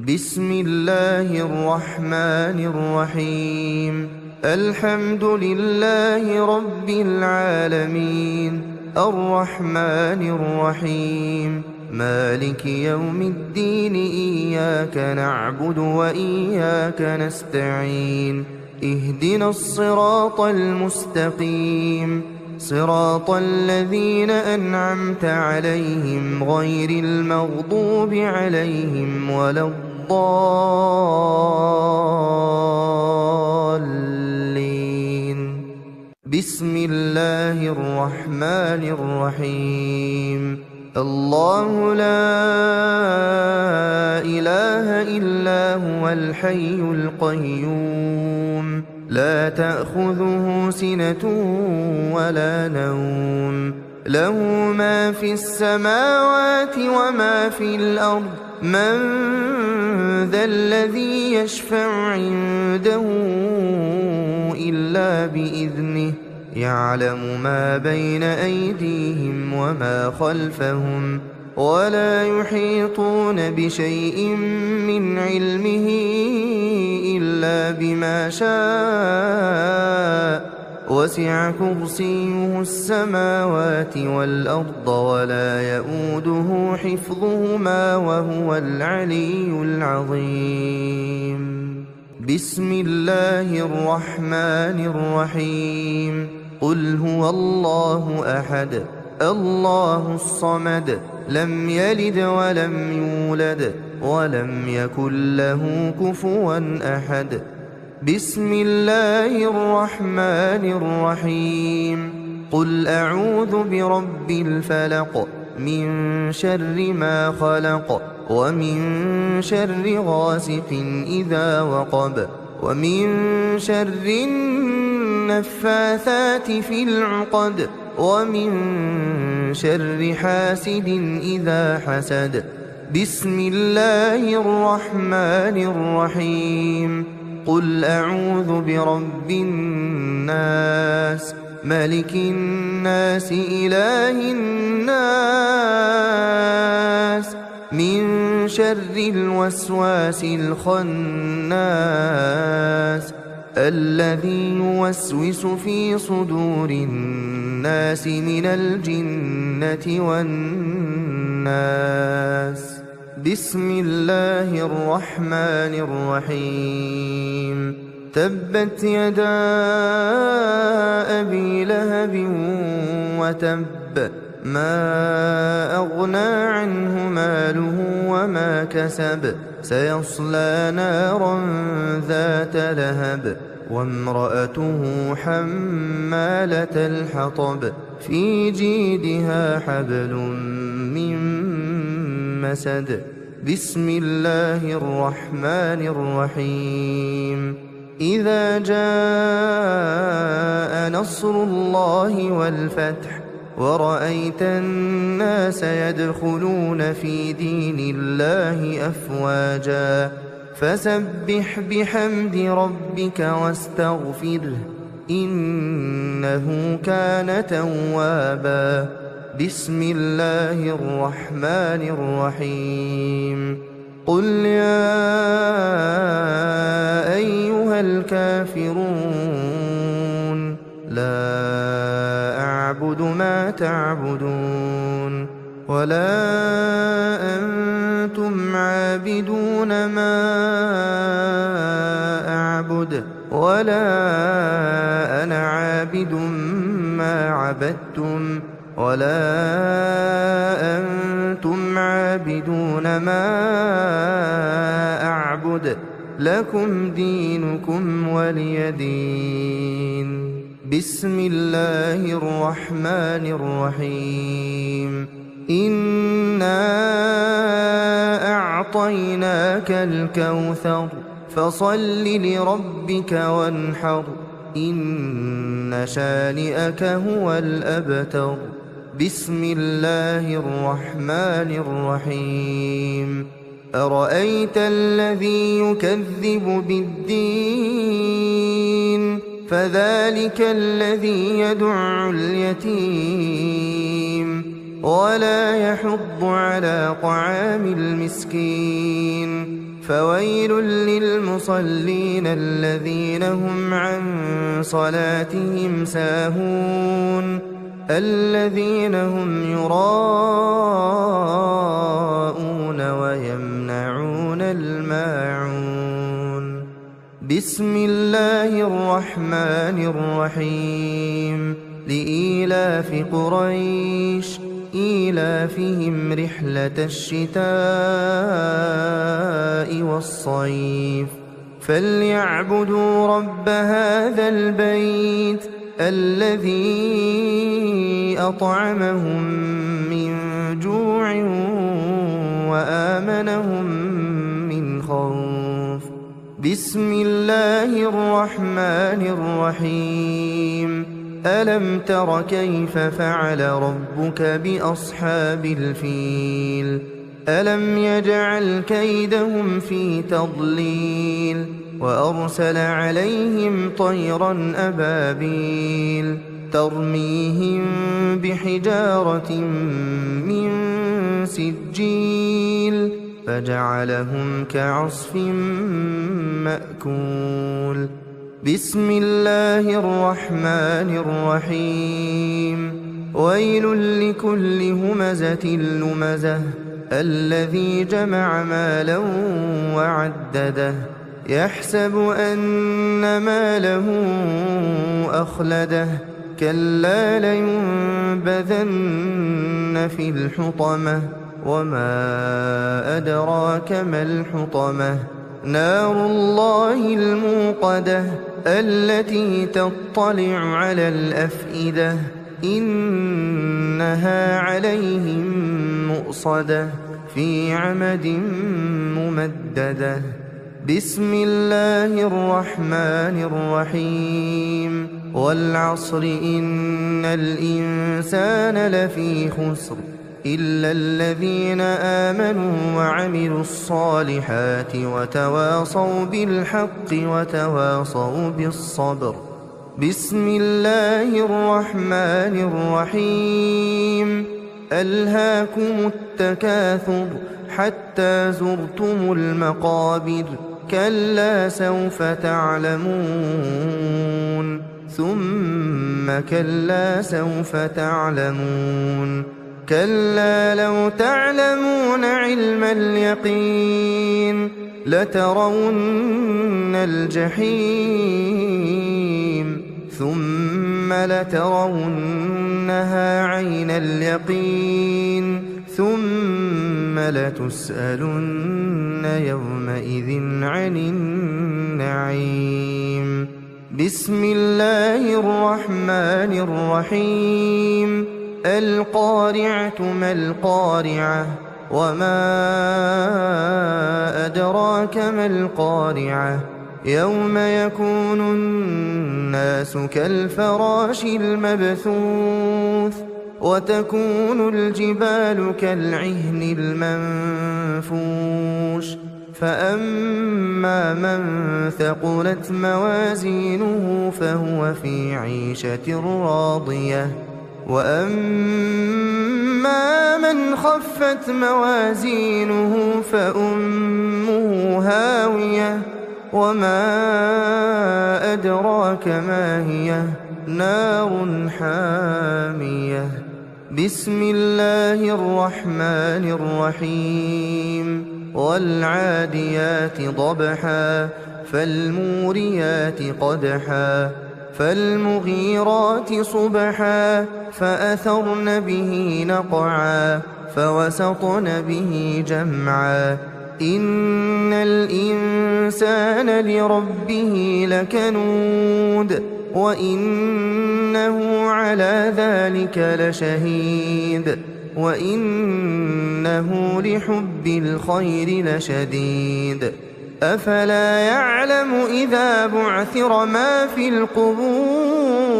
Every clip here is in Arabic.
بسم الله الرحمن الرحيم. الحمد لله رب العالمين، الرحمن الرحيم، مالك يوم الدين. إياك نعبد وإياك نستعين. اهدنا الصراط المستقيم، صراط الذين أنعمت عليهم غير المغضوب عليهم ولا الضالين. بسم الله الرحمن الرحيم. الله لا إله إلا هو الحي القيوم، لا تأخذه سنة ولا نوم، له ما في السماوات وما في الأرض. من ذا الذي يشفع عنده إلا بإذنه، يعلم ما بين أيديهم وما خلفهم، ولا يحيطون بشيء من علمه إلا بما شاء. وسع كرسيه السماوات والأرض ولا يئوده حفظهما وهو العلي العظيم. بسم الله الرحمن الرحيم. قل هو الله أحد، الله الصمد، لم يلد ولم يولد ولم يكن له كفوا أحد. بسم الله الرحمن الرحيم. قل أعوذ برب الفلق، من شر ما خلق، ومن شر غاسق إذا وقب، ومن شر النفاثات في العقد، ومن شر حاسد إذا حسد. بسم الله الرحمن الرحيم. قل أعوذ برب الناس، ملك الناس، إله الناس، من شر الوسواس الخناس، الذي يوسوس في صدور الناس من الجنة والناس. بسم الله الرحمن الرحيم. تبت يدا أبي لهب وتب، ما أغنى عنه ماله وما كسب، سيصلى نارا ذات لهب، وامرأته حمالة الحطب، في جيدها حبل من مسد. بسم الله الرحمن الرحيم. إذا جاء نصر الله والفتح، ورأيت الناس يدخلون في دين الله أفواجا، فسبح بحمد ربك واستغفره، إنه كان توابا. بسم الله الرحمن الرحيم. قل يا أيها الكافرون، لا أعبد ما تعبدون، ولا أنتم عابدون ما أعبد، ولا أنا عابد ما عبدتم، ولا أنتم عابدون ما أعبد، لكم دينكم ولي دين. بسم الله الرحمن الرحيم. إنا أعطيناك الكوثر، فصل لربك وانحر، إن شانئك هو الأبتر. بسم الله الرحمن الرحيم. أرأيت الذي يكذب بالدين، فذلك الذي يدع اليتيم ولا يحض على طعام المسكين، فويل للمصلين الذين هم عن صلاتهم ساهون الذين هم يراءون ويمنعون الماعون بسم الله الرحمن الرحيم لإيلاف قريش إيلافهم رحلة الشتاء والصيف فليعبدوا رب هذا البيت الذي أطعمهم من جوع وآمنهم من خوف بسم الله الرحمن الرحيم ألم تر كيف فعل ربك بأصحاب الفيل ألم يجعل كيدهم في تضليل وأرسل عليهم طيرا أبابيل ترميهم بحجارة من سجيل فجعلهم كعصف مأكول بسم الله الرحمن الرحيم ويل لكل همزة لمزة الذي جمع مالا وعدده يحسب أن ماله أخلده كلا لينبذن في الحطمة وما أدراك ما الحطمة نار الله الموقدة التي تطلع على الأفئدة إنها عليهم مؤصدة في عمد ممددة بسم الله الرحمن الرحيم والعصر إن الإنسان لفي خسر إلا الذين آمنوا وعملوا الصالحات وتواصوا بالحق وتواصوا بالصبر بسم الله الرحمن الرحيم ألهاكم التكاثر حتى زرتم المقابر كلا سوف تعلمون ثم كلا سوف تعلمون كلا لو تعلمون علم اليقين لترون الجحيم ثم لترونها عين اليقين ثم لتسألن يومئذ عن النعيم بسم الله الرحمن الرحيم القارعة ما القارعة وما أدراك ما القارعة يوم يكون الناس كالفراش المبثوث وتكون الجبال كالعهن المنفوش فأما من ثقلت موازينه فهو في عيشة راضية وأما من خفت موازينه فأمه هاوية وما أدراك ما هي نار حامية بسم الله الرحمن الرحيم والعاديات ضبحا فالموريات قدحا فالمغيرات صبحا فأثرن به نقعا فوسطن به جمعا إن الإنسان لربه لكنود وإنه على ذلك لشهيد وإنه لحب الخير لشديد أفلا يعلم إذا بعثر ما في القبور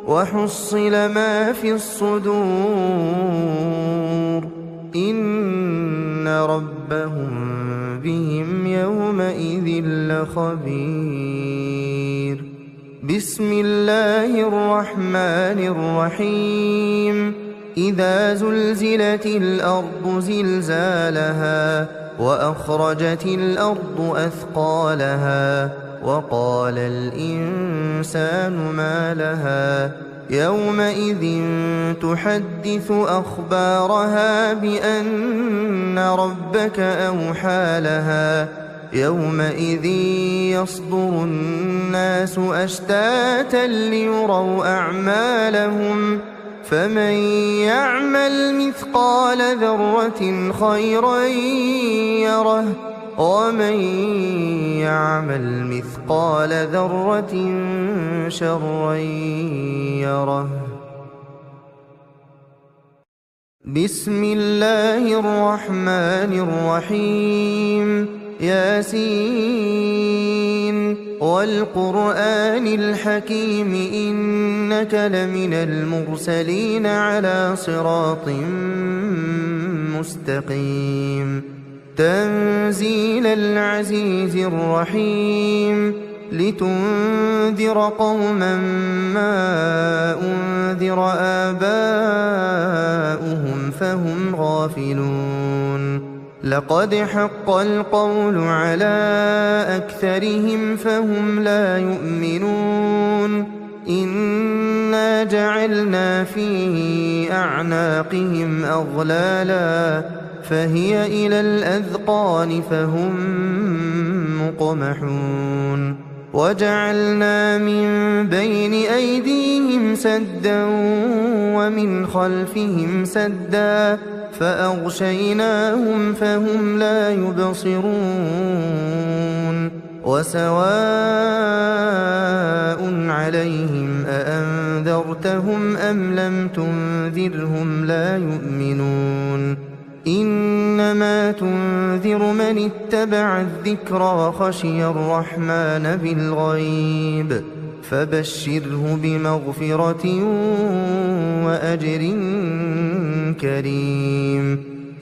وحصل ما في الصدور إن ربهم بهم يومئذ لخبير بسم الله الرحمن الرحيم إذا زلزلت الأرض زلزالها وأخرجت الأرض أثقالها وقال الإنسان ما لها يومئذ تحدث أخبارها بأن ربك أوحى لها يومئذ يصدر الناس أشتاتا ليروا أعمالهم فمن يعمل مثقال ذرة خيرا يره ومن يعمل مثقال ذرة شرا يره. بسم الله الرحمن الرحيم. ياسين والقرآن الحكيم إنك لمن المرسلين على صراط مستقيم. تنزيل العزيز الرحيم. لتنذر قوما ما أنذر آباؤهم فهم غافلون. لقد حق القول على أكثرهم فهم لا يؤمنون. إنا جعلنا في أعناقهم أغلالا فهي إلى الأذقان فهم مقمحون. وجعلنا من بين أيديهم سدا ومن خلفهم سدا فأغشيناهم فهم لا يبصرون. وسواء عليهم أأنذرتهم أم لم تنذرهم لا يؤمنون. إنما تنذر من اتبع الذكر وخشي الرحمن بالغيب فبشره بمغفرة وأجر كريم.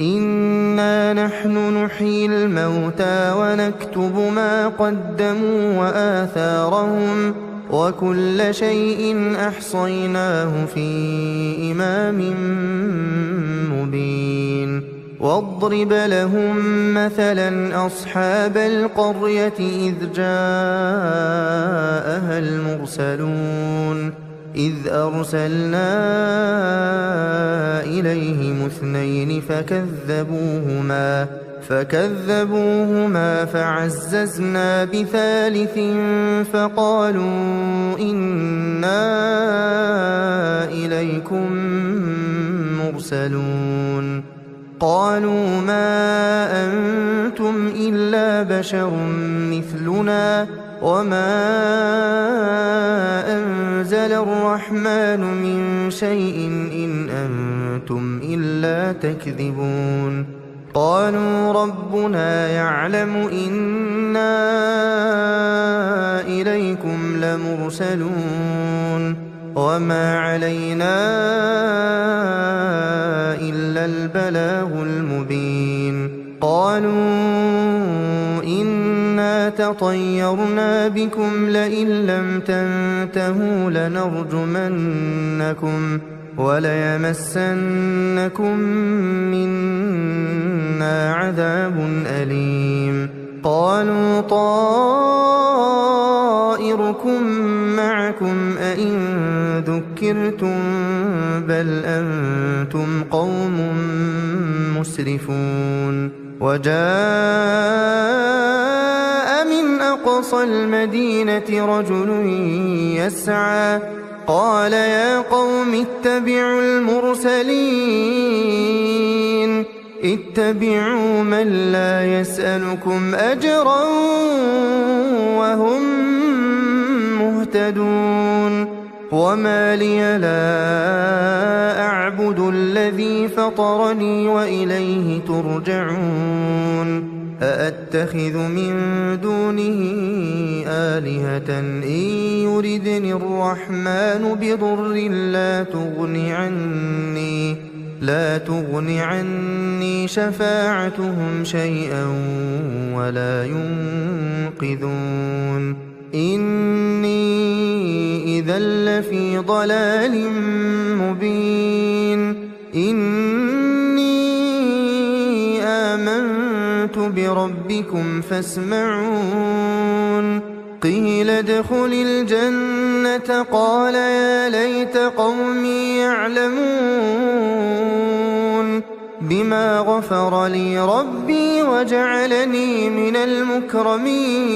إنا نحن نحيي الموتى ونكتب ما قدموا وآثارهم وكل شيء أحصيناه في إمام مبين. واضرب لهم مثلا أصحاب القرية إذ جاءها المرسلون إذ أرسلنا إليهم اثنين فكذبوهما فعززنا بثالث فقالوا إنا إليكم مرسلون. قالوا ما أنتم إلا بشر مثلنا وما أنزل الرحمن من شيء إن أنتم إلا تكذبون. قالوا ربنا يعلم إنا إليكم لمرسلون وما علينا إلا البلاغ المبين. قالوا إنا تطيرنا بكم لئن لم تنتهوا لنرجمنكم وليمسنكم منا عذاب أليم. قالوا طائركم معكم أئن ذكرتم بل أنتم قوم مسرفون. وجاء من أقصى المدينة رجل يسعى قال يا قوم اتبعوا المرسلين اتبعوا من لا يسألكم أجرا وهم مهتدون. وما لي لا أعبد الذي فطرني وإليه ترجعون. أأتخذ من دونه آلهة إن يردني الرحمن بضر لا تغن عني شفاعتهم شيئا ولا ينقذون. إني إذا لفي ضلال مبين. إني آمنت بربكم فاسمعون قيل ادخل الجنة قال يا ليت قومي يعلمون بما غفر لي ربي وجعلني من المكرمين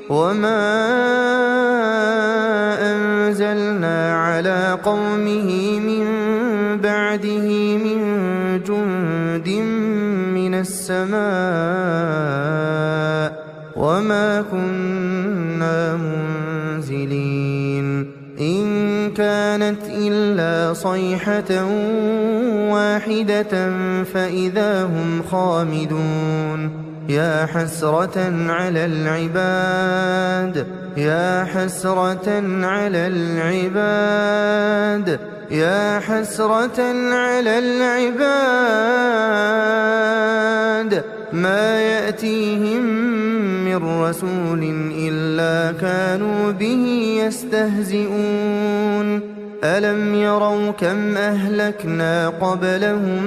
وما أنزلنا على قومه من بعده من جند من السماء وما كنا منزلين إن كانت إلا صيحة واحدة فإذا هم خامدون يا حسرة على العباد يا حسرة على العباد يا حسرة على العباد ما يأتيهم من رسول إلا كانوا به يستهزئون ألم يروا كم أهلكنا قبلهم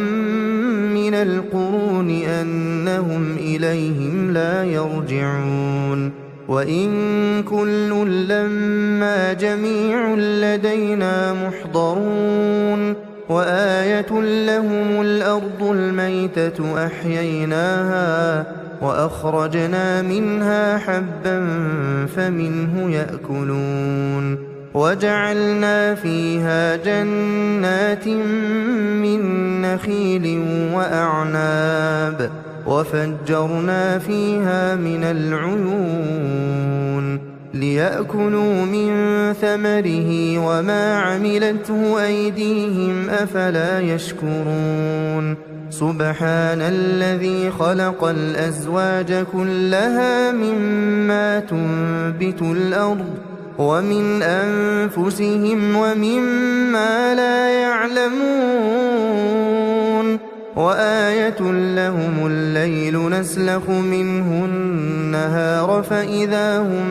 من القرون أنهم إليهم لا يرجعون وإن كل لما جميع لدينا محضرون وآية لهم الأرض الميتة أحييناها وأخرجنا منها حبا فمنه يأكلون وجعلنا فيها جنات من نخيل وأعناب وفجرنا فيها من العيون ليأكلوا من ثمره وما عملته أيديهم أفلا يشكرون سبحان الذي خلق الأزواج كلها مما تنبت الأرض ومن أنفسهم ومما لا يعلمون وآية لهم الليل نسلخ منه النهار فإذا هم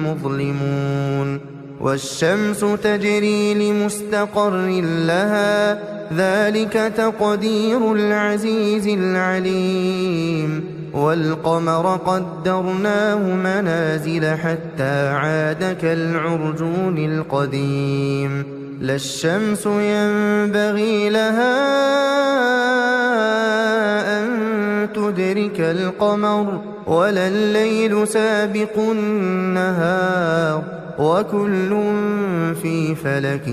مظلمون والشمس تجري لمستقر لها ذلك تقدير العزيز العليم والقمر قدرناه منازل حتى عاد كالعرجون القديم لا الشمس ينبغي لها أن تدرك القمر ولا الليل سابق النهار وكل في فلك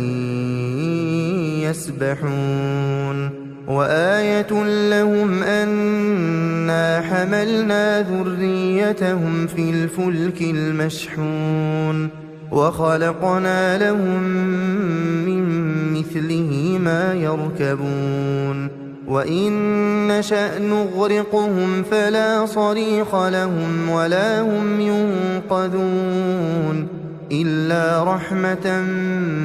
يسبحون وآية لهم أنا حملنا ذريتهم في الفلك المشحون وخلقنا لهم من مثله ما يركبون وإن نشأ نغرقهم فلا صريخ لهم ولا هم ينقذون إلا رحمة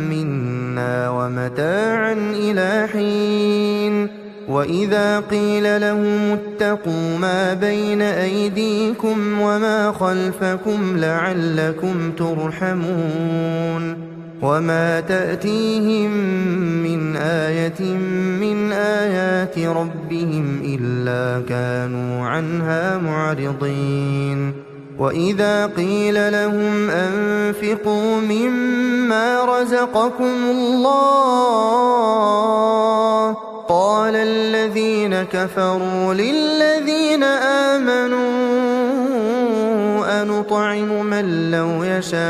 منا ومتاعا إلى حين وإذا قيل لهم اتقوا ما بين أيديكم وما خلفكم لعلكم ترحمون وما تأتيهم من آية من آيات ربهم إلا كانوا عنها معرضين وإذا قيل لهم أنفقوا مما رزقكم الله قال الذين كفروا للذين آمنوا أنطعم من لو يشاء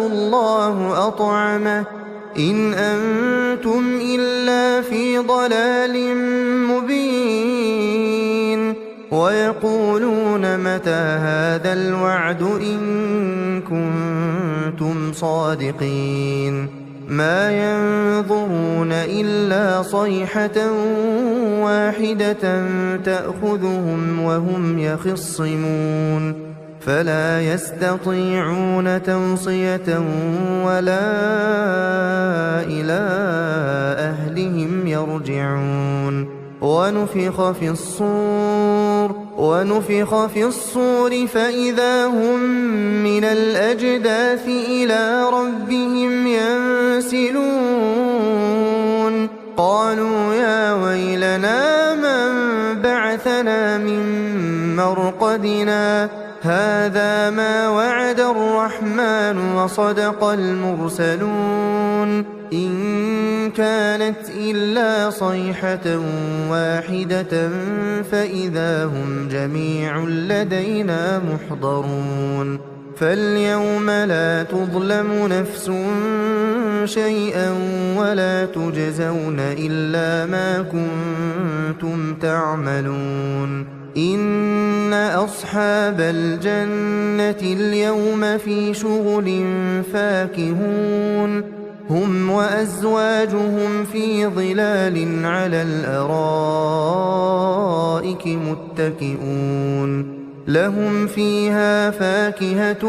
الله أطعمه إن أنتم إلا في ضلال مبين ويقولون متى هذا الوعد إن كنتم صادقين ما ينظرون إلا صيحة واحدة تأخذهم وهم يخصمون فلا يستطيعون توصية ولا إلى أهلهم يرجعون ونفخ في الصور فإذا هم من الأجداث إلى ربهم يرسلون قالوا يا ويلنا من بعثنا من مرقدنا هذا ما وعد الرحمن وصدق المرسلون إن كانت إلا صيحة واحدة فإذا هم جميع لدينا محضرون فاليوم لا تظلم نفس شيئا ولا تجزون إلا ما كنتم تعملون إن أصحاب الجنة اليوم في شغل فاكهون هم وأزواجهم في ظلال على الأرائك متكئون لهم فيها فاكهة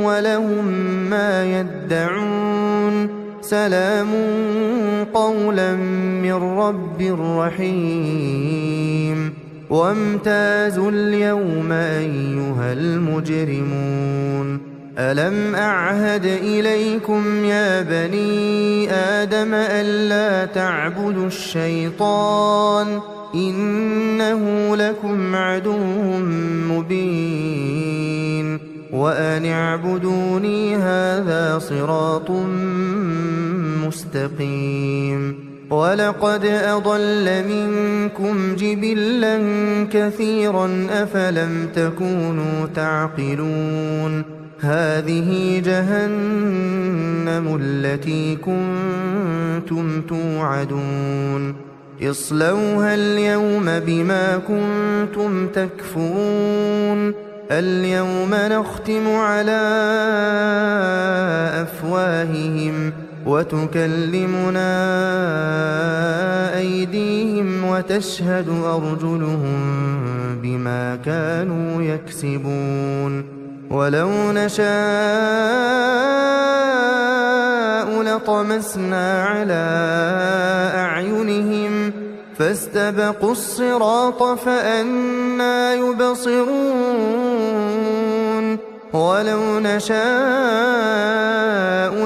ولهم ما يدعون سلام قولا من رب رحيم وامتازوا اليوم أيها المجرمون ألم أعهد إليكم يا بني آدم ألا تعبدوا الشيطان إنه لكم عدو مبين وأن اعبدوني هذا صراط مستقيم ولقد أضل منكم جبلا كثيرا أفلم تكونوا تعقلون هذه جهنم التي كنتم توعدون اصلوها اليوم بما كنتم تكفرون اليوم نختم على أفواههم وتكلمنا أيديهم وتشهد أرجلهم بما كانوا يكسبون ولو نشاء لطمسنا على أعينهم فاستبقوا الصراط فأنى يبصرون ولو نشاء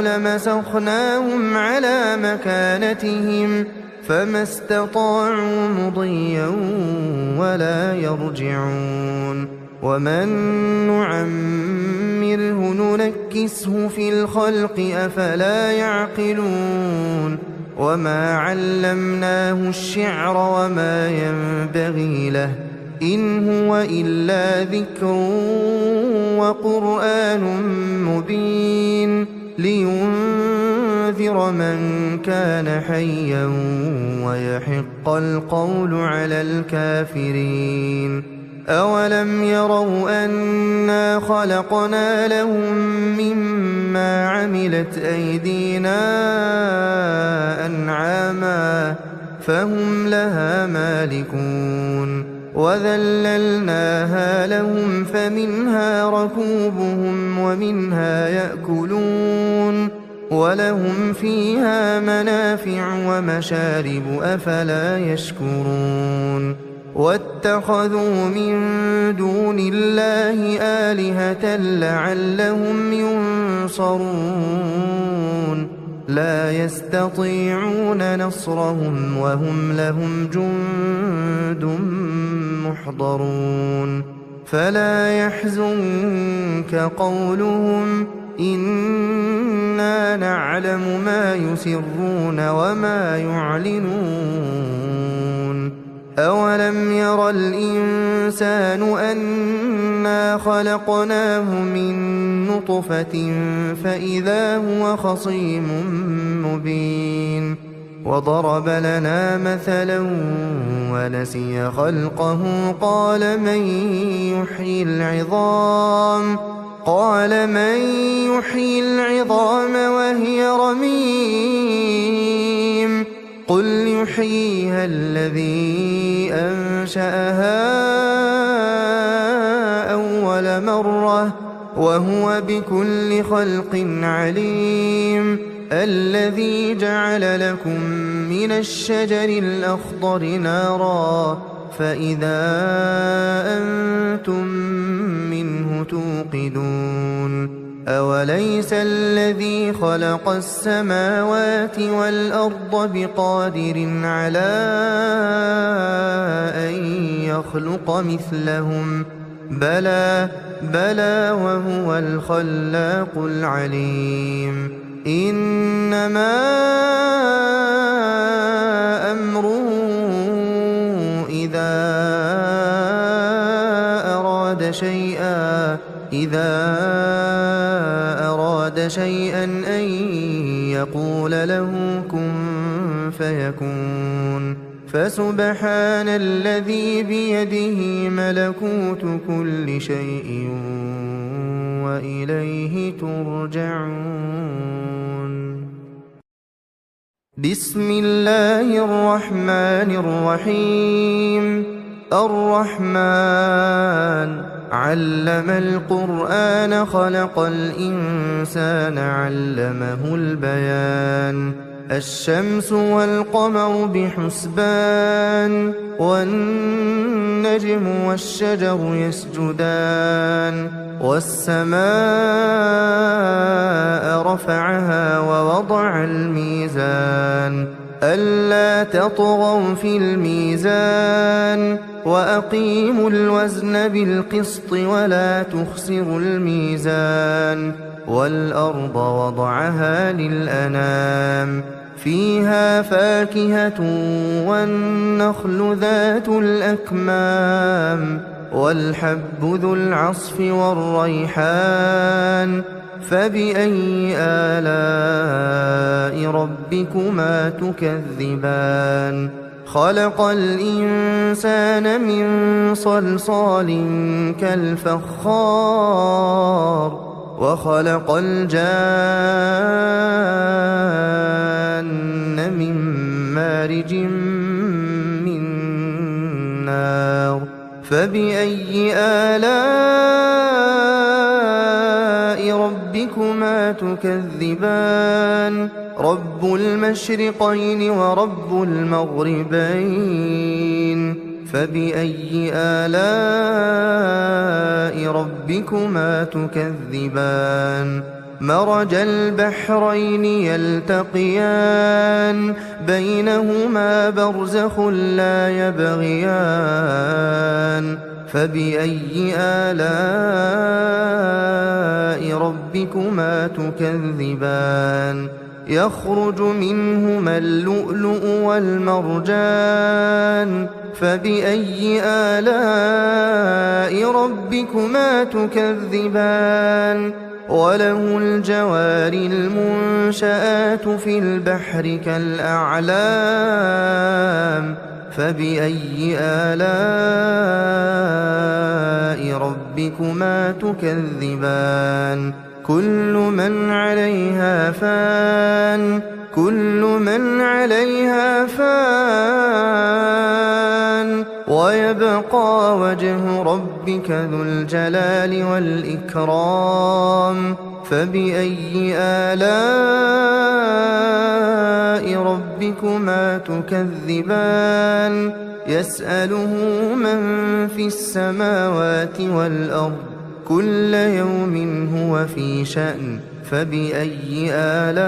لمسخناهم على مكانتهم فما استطاعوا مضيا ولا يرجعون ومن نعمره ننكسه في الخلق أفلا يعقلون وما علمناه الشعر وما ينبغي له إن هو إلا ذكر وقرآن مبين لينذر من كان حيا ويحق القول على الكافرين أولم يروا أنا خلقنا لهم مما عملت أيدينا أنعاما فهم لها مالكون وذللناها لهم فمنها ركوبهم ومنها يأكلون ولهم فيها منافع ومشارب أفلا يشكرون واتخذوا من دون الله آلهة لعلهم ينصرون لا يستطيعون نصرهم وهم لهم جند محضرون فلا يحزنك قولهم إنا نعلم ما يسرون وما يعلنون أولم ير الإنسان أنا خلقناه من نطفة فإذا هو خصيم مبين وضرب لنا مثلا ونسي خلقه قال من يحيي العظام وهي رميم قل يحييها الذي أنشأها أول مرة وهو بكل خلق عليم الذي جعل لكم من الشجر الأخضر نارا فإذا أنتم منه توقدون أوليس الذي خلق السماوات والأرض بقادر على أن يخلق مثلهم بلى وهو الخلاق العليم إنما أمره إذا أراد شيئا أن يقول له كن فيكون فسبحان الذي بيده ملكوت كل شيء وإليه ترجعون. بسم الله الرحمن الرحيم. الرحمن علم القرآن خلق الإنسان علمه البيان الشمس والقمر بحسبان والنجم والشجر يسجدان والسماء رفعها ووضع الميزان ألا تطغوا في الميزان وأقيموا الوزن بالقسط ولا تخسروا الميزان والأرض وضعها للأنام فيها فاكهة والنخل ذات الأكمام والحب ذو العصف والريحان فبأي آلاء ربكما تكذبان خلق الإنسان من صلصال كالفخار وخلق الجان من مارج من نار فبأي آلاء ربكما تكذبان رب المشرقين ورب المغربين فبأي آلاء ربكما تكذبان مرج البحرين يلتقيان بينهما برزخ لا يبغيان فبأي آلاء ربكما تكذبان يخرج منهما اللؤلؤ والمرجان فبأي آلاء ربكما تكذبان وله الجوار المنشآت في البحر كالأعلام فبأي آلاء ربكما تكذبان كل من عليها فان ويبقى وجه ربك ذو الجلال والإكرام فبأي آلاء ربكما تكذبان يسأله من في السماوات والأرض كل يوم هو في شأن فبأي آلاء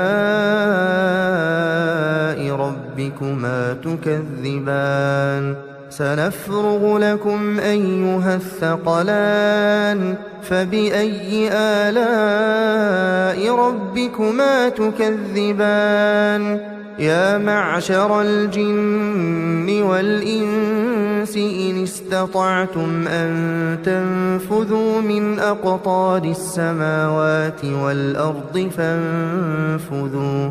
ربكما تكذبان سنفرغ لكم أيها الثقلان فبأي آلاء ربكما تكذبان يا معشر الجن والإنس إن استطعتم أن تنفذوا من أقطار السماوات والأرض فانفذوا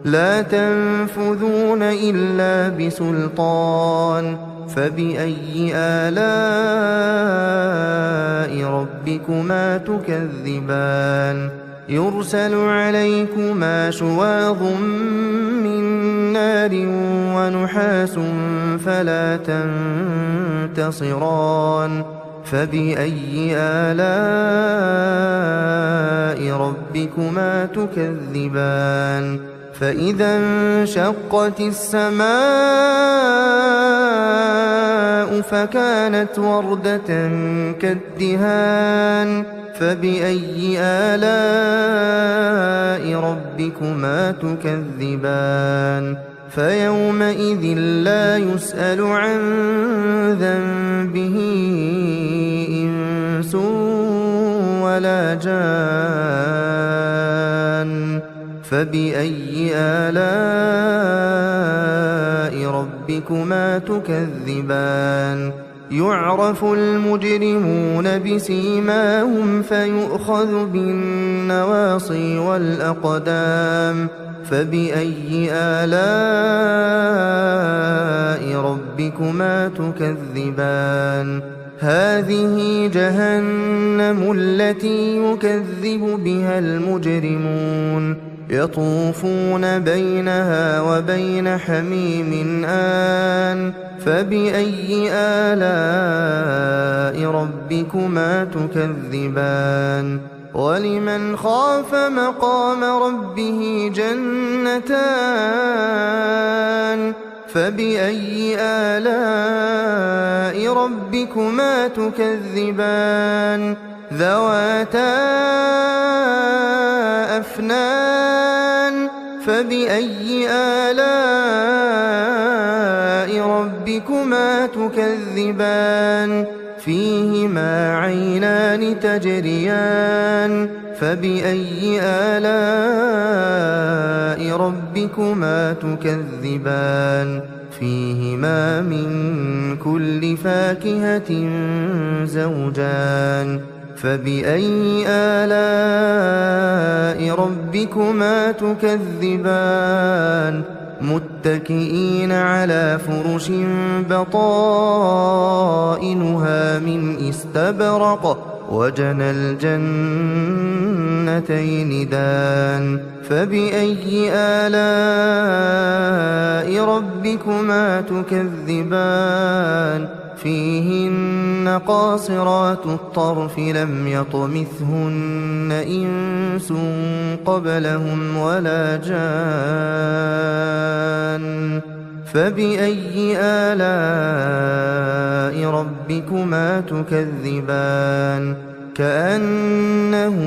لا تنفذون إلا بسلطان فبأي آلاء ربكما تكذبان يرسل عليكما شواظ من نار ونحاس فلا تنتصران فبأي آلاء ربكما تكذبان فإذا انشقت السماء السماء فكانت وردة كالدهان فبأي آلاء ربكما تكذبان فيومئذ لا يسأل عن ذنبه إنس ولا جان فبأي آلاء ربكما تكذبان يعرف المجرمون بسيماهم فيؤخذ بالنواصي والأقدام فبأي آلاء ربكما تكذبان هذه جهنم التي يكذب بها المجرمون يطوفون بينها وبين حميم آن فبأي آلاء ربكما تكذبان ولمن خاف مقام ربه جنتان فبأي آلاء ربكما تكذبان ذواتا أفنان فبأي آلاء ربكما تكذبان فيهما عينان تجريان فبأي آلاء ربكما تكذبان فيهما من كل فاكهة زوجان فبأي آلاء ربكما تكذبان متكئين على فرش بطائنها من استبرق وجنى الجنتين دان فبأي آلاء ربكما تكذبان فيهن قاصرات الطرف لم يطمثهن إنس قبلهم ولا جان فبأي آلاء ربكما تكذبان كأنهن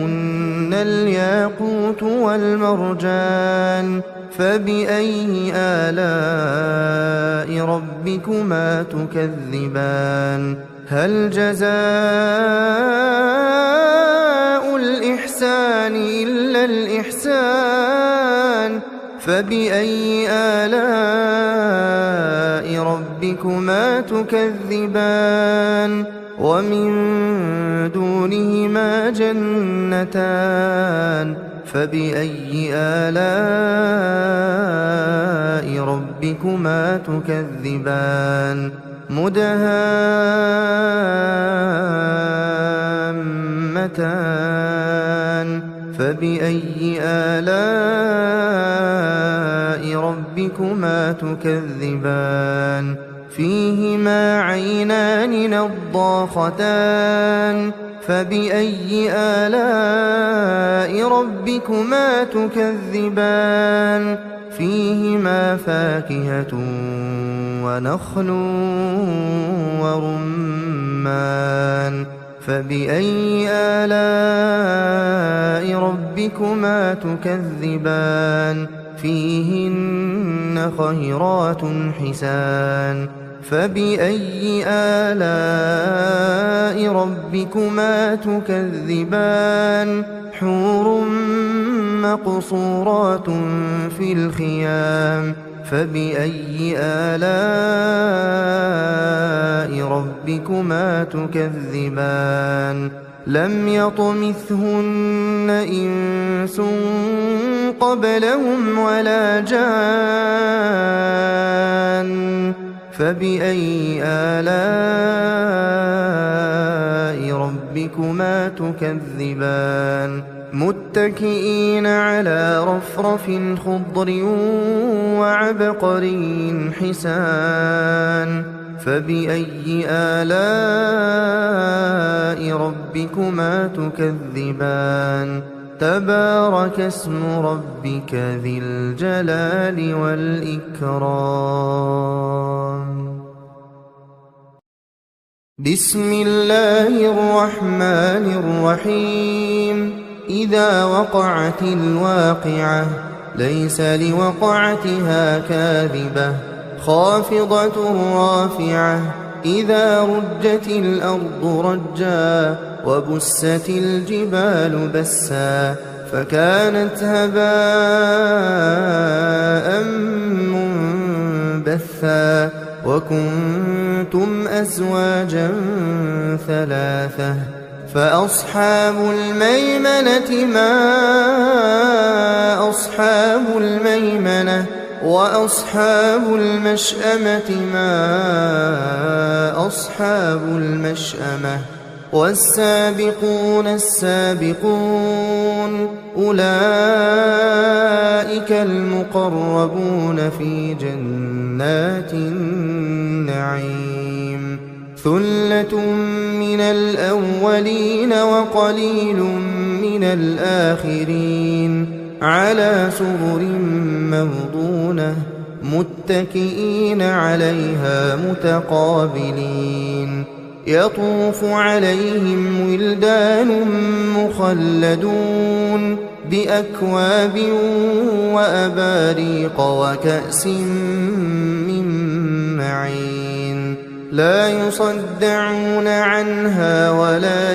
الياقوت والمرجان فبأي آلاء ربكما تكذبان هل جزاء الإحسان إلا الإحسان فبأي آلاء ربكما تكذبان ومن دونهما جنتان فبأي آلاء ربكما تكذبان مدهامتان فبأي آلاء ربكما تكذبان فيهما عينان نضاختان فبأي آلاء ربكما تكذبان فيهما فاكهة ونخل ورمان فبأي آلاء ربكما تكذبان فيهن خيرات حسان فبأي آلاء ربكما تكذبان حور مقصورات في الخيام فبأي آلاء ربكما تكذبان لم يطمثهن إنس قبلهم ولا جان فبأي آلاء ربكما تكذبان متكئين على رفرف خضر وعبقري حسان فبأي آلاء ربكما تكذبان تبارك اسم ربك ذي الجلال والإكرام. بسم الله الرحمن الرحيم إذا وقعت الواقعة ليس لوقعتها كاذبة خافضة رافعة إذا رجت الأرض رجا وبست الجبال بسا فكانت هباء منبثا وكنتم أزواجا ثلاثة فأصحاب الميمنة ما أصحاب الميمنة وأصحاب المشأمة ما أصحاب المشأمة والسابقون السابقون أولئك المقربون في جنات النعيم ثلة من الأولين وقليل من الآخرين على سرر موضونة متكئين عليها متقابلين يطوف عليهم ولدان مخلدون بأكواب وأباريق وكأس من معين لا يصدعون عنها ولا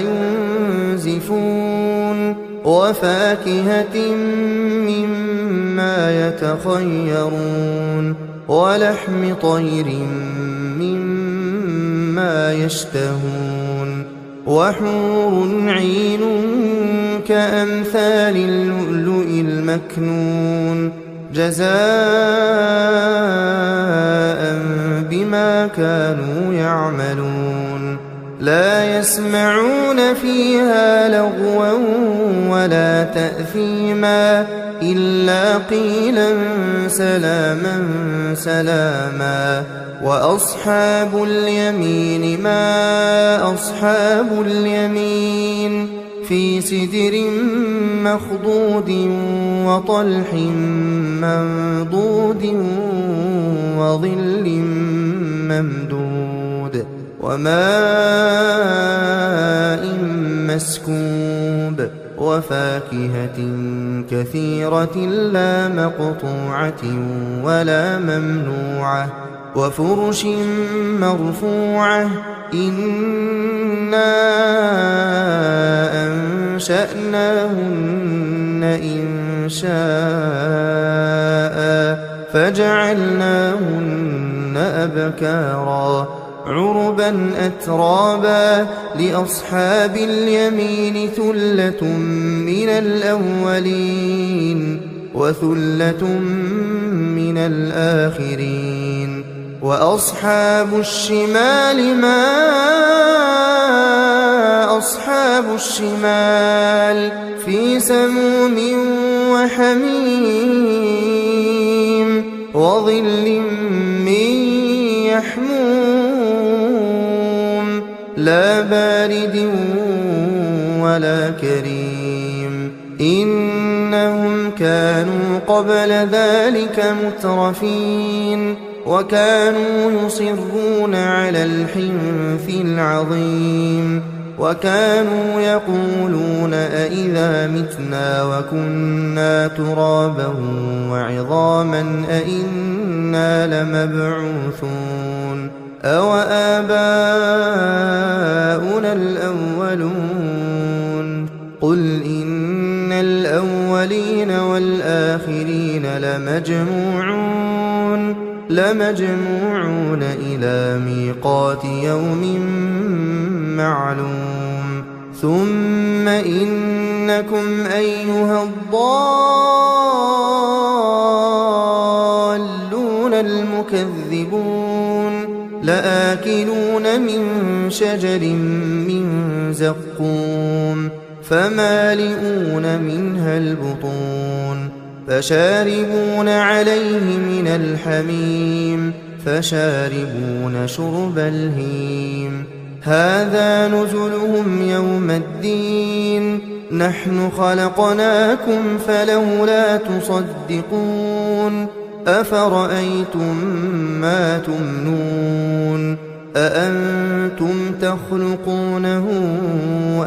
ينزفون وفاكهة مما يتخيرون ولحم طير مما يشتهون وحور عين كأمثال اللؤلؤ المكنون جزاء بما كانوا يعملون لا يسمعون فيها لغوا ولا تأثيما إلا قيلا سلاما سلاما وأصحاب اليمين ما أصحاب اليمين في سدر مخضود وطلح منضود وظل ممدود وماء مسكوب وفاكهة كثيرة لا مقطوعة ولا ممنوعة وفرش مرفوعة إنا أنشأناهن إنشاء فجعلناهن أبكارا عربا أترابا لأصحاب اليمين ثلة من الأولين وثلة من الآخرين وأصحاب الشمال ما أصحاب الشمال في سموم وحميم وظل من يحموم لا بارد ولا كريم إنهم كانوا قبل ذلك مترفين وكانوا يصرون على الحنث العظيم وكانوا يقولون أئذا متنا وكنا ترابا وعظاما أئنا لمبعوثون أو آباؤنا الأولون قل إن الأولين والآخرين لمجموعون إلى ميقات يوم معلوم ثم إنكم أيها الضالون المكذبون لآكلون من شجر من زقوم فمالئون منها البطون فشاربون عليه من الحميم فشاربون شرب الهيم هذا نزلهم يوم الدين نحن خلقناكم فلولا تصدقون أفرأيتم ما تمنون أأنتم تخلقونه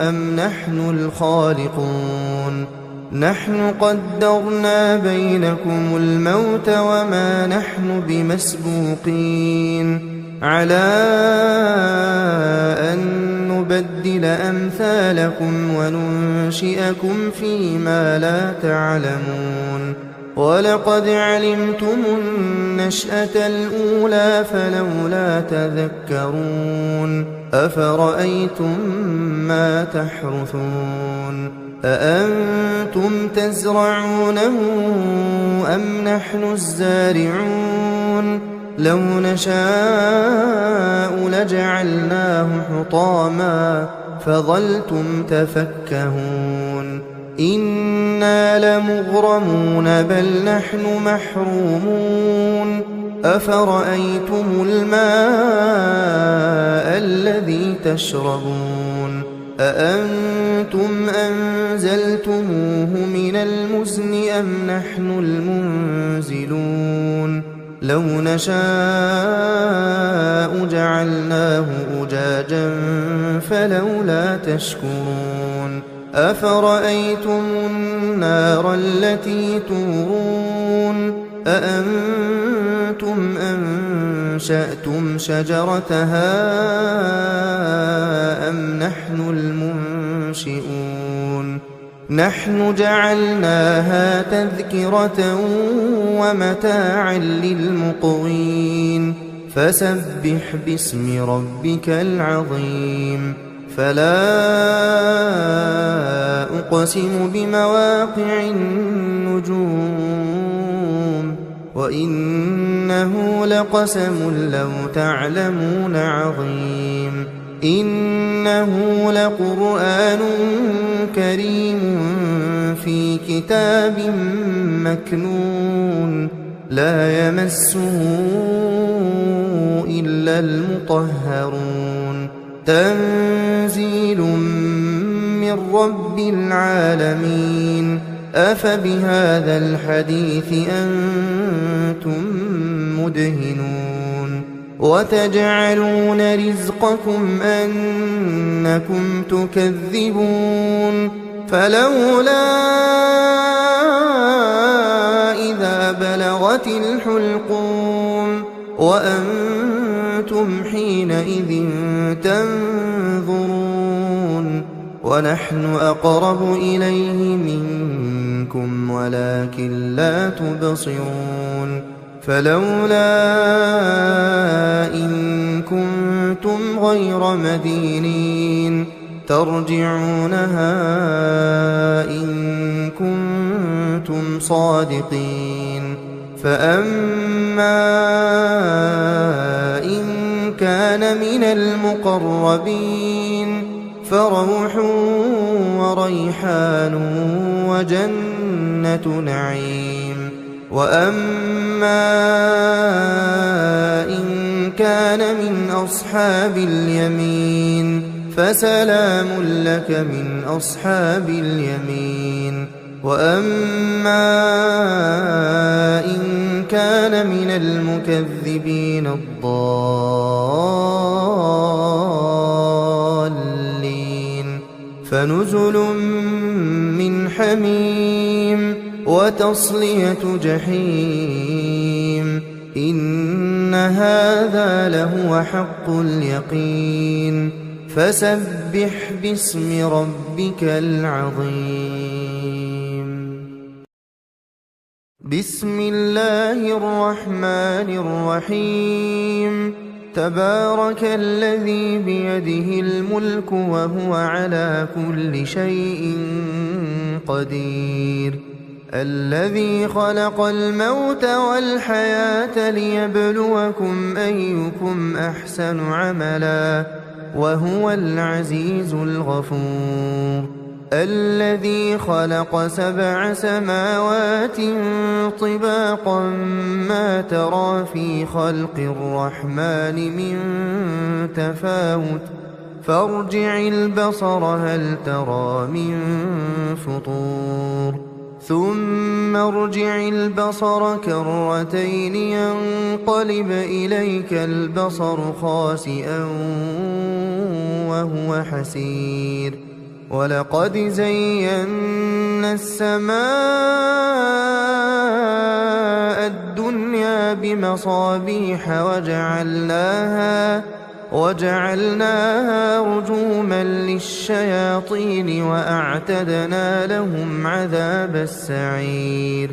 أم نحن الخالقون نحن قدرنا بينكم الموت وما نحن بمسبوقين على أن نبدل أمثالكم وننشئكم فيما لا تعلمون ولقد علمتم النشأة الأولى فلولا تذكرون أفرأيتم ما تحرثون أأنتم تزرعونه أم نحن الزارعون لو نشاء لجعلناه حطاما فظلتم تفكهون إنا لمغرمون بل نحن محرومون أفرأيتم الماء الذي تشربون أأنتم أنزلتموه من المزن أم نحن المنزلون لو نشاء جعلناه أجاجا فلولا تشكرون أفرأيتم النار التي تورون أأنتم أنشأتم شجرتها أم نحن المنشئون نحن جعلناها تذكرة ومتاعا للمقوين فسبح باسم ربك العظيم فلا أقسم بمواقع النجوم وإنه لقسم لو تعلمون عظيم إنه لقرآن كريم في كتاب مكنون لا يمسه إلا المطهرون تنزيل من رب العالمين أفبهذا الحديث أنتم مدهنون وتجعلون رزقكم أنكم تكذبون فلولا إذا بلغت الحلقوم وأنتم حينئذ تنظرون ونحن أقرب إليه منكم ولكن لا تبصرون فلولا إن كنتم غير مدينين ترجعونها إن كنتم صادقين فأما إن كان من المقربين فروح وريحان وجنة نعيم وأما إن كان من أصحاب اليمين فسلام لك من أصحاب اليمين وأما إن كان من المكذبين الضالين فنزل من حميم وتصلية جحيم إن هذا لهو حق اليقين فسبح باسم ربك العظيم بسم الله الرحمن الرحيم تبارك الذي بيده الملك وهو على كل شيء قدير الذي خلق الموت والحياة ليبلوكم أيكم أحسن عملا وهو العزيز الغفور الذي خلق 7 سماوات طباقا ما ترى في خلق الرحمن من تفاوت فارجع البصر هل ترى من فطور ثم ارجع البصر كرتين ينقلب إليك البصر خاسئا وهو حسير ولقد زينا السماء الدنيا بمصابيح وجعلناها رجوما للشياطين وأعتدنا لهم عذاب السعير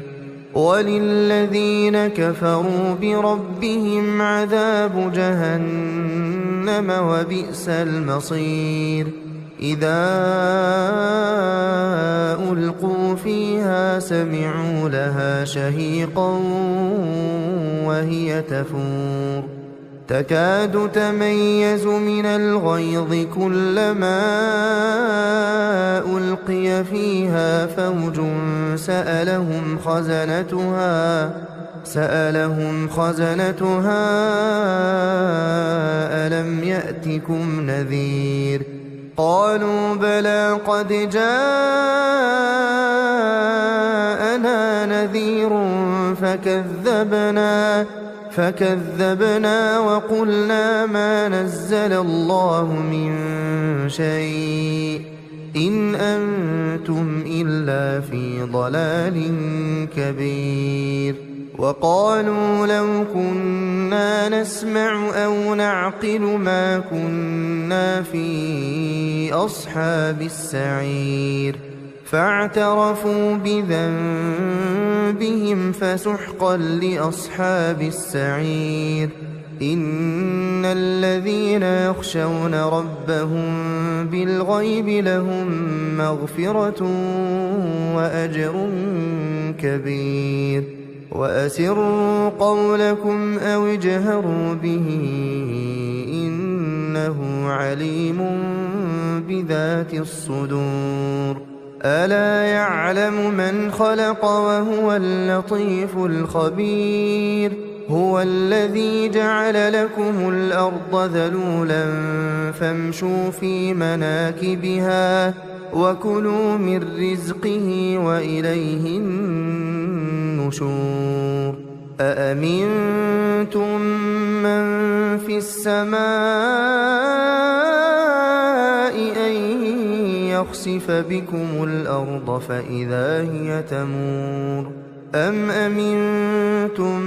وللذين كفروا بربهم عذاب جهنم وبئس المصير إذا ألقوا فيها سمعوا لها شهيقا وهي تفور تكاد تميز من الغيظ كلما ألقي فيها فوج سألهم خزنتها ألم يأتكم نذير قالوا بلى قد جاءنا نذير فكذبنا وقلنا ما نزل الله من شيء إن أنتم إلا في ضلال كبير وقالوا لو كنا نسمع أو نعقل ما كنا في أصحاب السعير فاعترفوا بذنبهم فسحقا لأصحاب السعير إن الذين يخشون ربهم بالغيب لهم مغفرة وأجر كبير وأسروا قولكم أو اجهروا به إنه عليم بذات الصدور ألا يعلم من خلق وهو اللطيف الخبير هو الذي جعل لكم الأرض ذلولا فامشوا في مناكبها وكلوا من رزقه وإليه النشور أأمنتم من في السماء أن يخسف بكم الأرض فإذا هي تمور أم أمنتم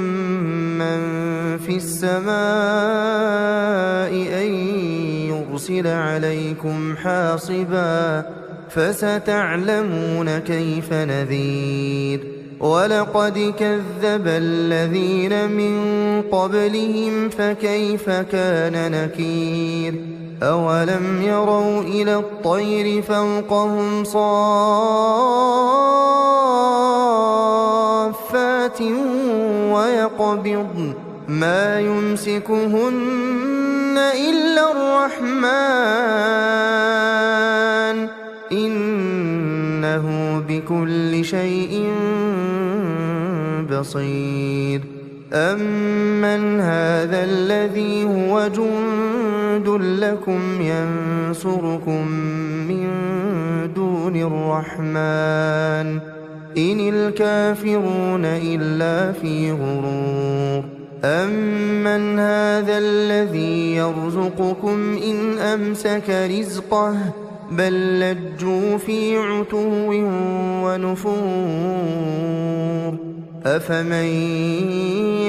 من في السماء أن يرسل عليكم حاصبا فستعلمون كيف نذير ولقد كذب الذين من قبلهم فكيف كان نكير أولم يروا إلى الطير فوقهم صافات ويقبضن ما يمسكهن إلا الرحمن إنه بكل شيء بصير أمن هذا الذي هو جند لكم ينصركم من دون الرحمن إن الكافرون إلا في غرور أمن هذا الذي يرزقكم إن أمسك رزقه بل لجوا في عتو ونفور أفمن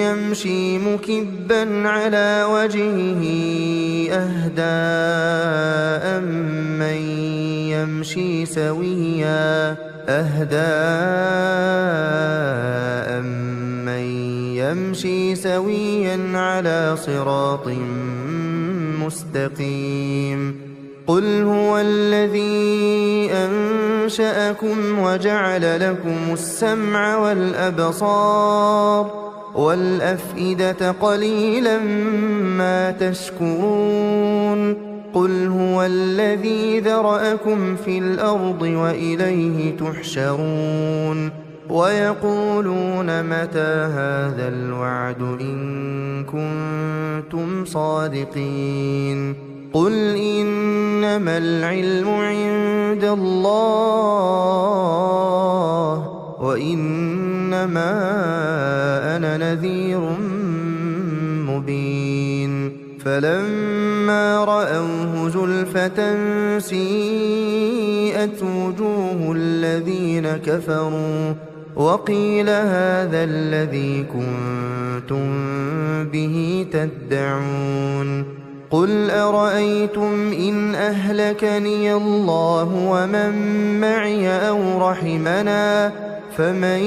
يمشي مكبا على وجهه أهدى أمن يمشي سويا على صراط مستقيم قل هو الذي أنشأكم وجعل لكم السمع والأبصار والأفئدة قليلا ما تشكرون قل هو الذي ذرأكم في الأرض وإليه تحشرون ويقولون متى هذا الوعد إن كنتم صادقين قل إنما العلم عند الله وإنما أنا نذير مبين فلما رأوه زلفة سيئت وجوه الذين كفروا وقيل هذا الذي كنتم به تدعون قل أرأيتم إن أهلكني الله ومن معي أو رحمنا فمن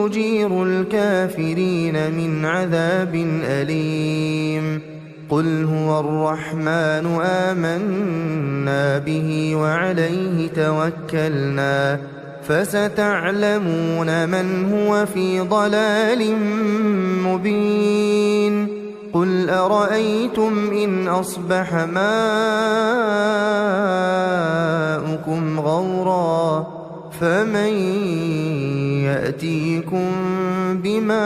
يجير الكافرين من عذاب أليم قل هو الرحمن آمنا به وعليه توكلنا فستعلمون من هو في ضلال مبين قل أرأيتم إن أصبح ماؤكم غورا فمن يأتيكم بماء